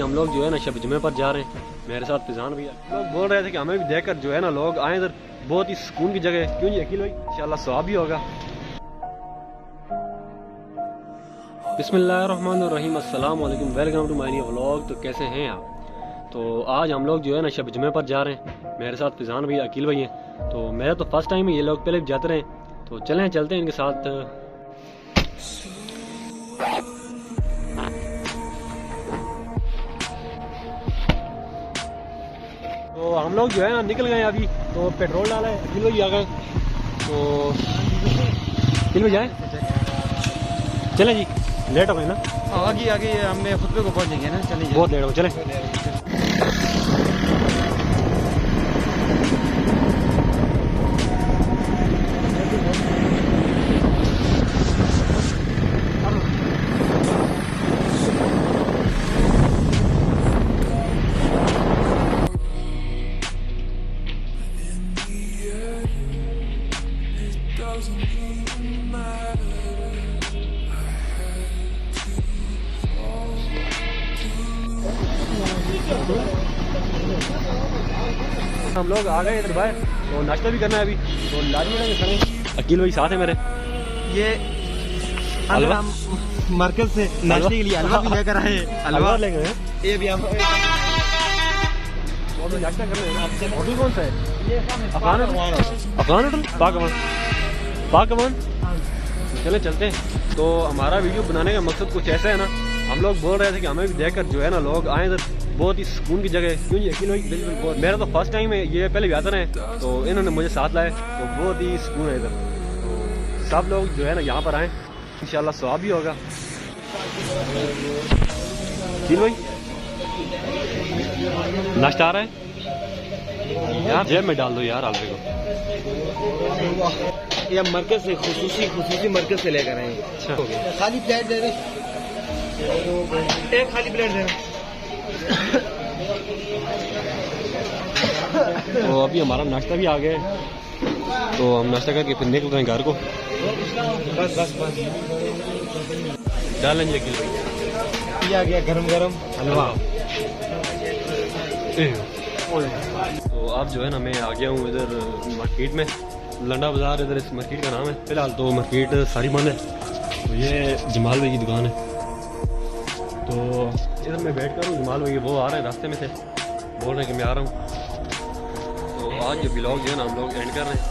हम लोग जो है ना शब जुमे पर जा रहे हैं। मेरे साथ फिजान भैया लोग बोल रहे थे कि हमें भी देखकर जो है ना लोग आए इधर, बहुत ही सुकून की जगह है। क्यों जी अकील भाई, इंशाल्लाह सवाब भी होगा। बिस्मिल्लाहिर्रहमानिर्रहीम, अस्सलाम वालेकुम, welcome to my new vlog. तो कैसे हैं आप? तो आज हम लोग जो है ना शब जुमे पर जा रहे हैं। मेरे साथ फिजान भैया, अकील भाई हैं। तो मेरा तो फर्स्ट टाइम है, ये लोग पहले भी जाते रहे। तो चलते हैं इनके साथ। तो हम लोग जो है ना निकल गए अभी। तो पेट्रोल डाला है, अकील भाई आ गए। तो अकील भाई जाए, चलें जी, लेट हो गए ना। आगे हमें खुतबे को पहुंचेंगे ना, चलिए बहुत लेट हो, चलें। हम लोग आ गए इधर बाहर। तो नाश्ता भी करना है अभी। तो लारी खड़े, अकील भाई साथ है मेरे। ये हलवा मार्केट से नाश्ते के लिए हलवा भी लेकर आए। हलवा ले गए। ये भी हम नाश्ता कर रहे हैं। होटल कौन सा है? अफगान होटल, पाकवान। चलते हैं। तो हमारा वीडियो बनाने का मकसद कुछ ऐसा है ना, हम लोग बोल रहे थे कि हमें भी देखकर जो है ना लोग आए इधर, बहुत ही सुकून की जगह है। क्यों जी अकील भाई? बिल्कुल, मेरा तो फर्स्ट टाइम है, ये पहले भी आते रहे। तो इन्होंने मुझे साथ लाए, तो बहुत ही सुकून है इधर। तो सब लोग जो है ना यहाँ पर आए, इंशाल्लाह सवाब भी होगा। अकील भाई नाश्ता आ रहा है यार, जेब में डाल दो यार हलवे को। ये मार्केट से खुसूसी मार्केट से लेकर आए। अच्छा, खाली प्लेट दे रहे, एक खाली प्लेट दे रहे। तो अभी हमारा नाश्ता भी आ गया है। तो हम नाश्ता करके फिर निकल रहे हैं घर को। बस डालें जी अकील भाई। ये आ गया गरम हलवा। तो अब जो है ना मैं आ गया हूँ इधर मार्केट में, लंडा बाजार इधर इस मार्केट का नाम है। फिलहाल तो मार्केट सारी बंद है। तो ये जमाल भाई की दुकान है। तो इधर मैं बैठ कर हूँ, जमाल भाई वो आ रहे हैं रास्ते में से, बोल रहे हैं कि मैं आ रहा हूँ। तो आज ये ब्लॉग जो है ना हम लोग एंड कर रहे हैं।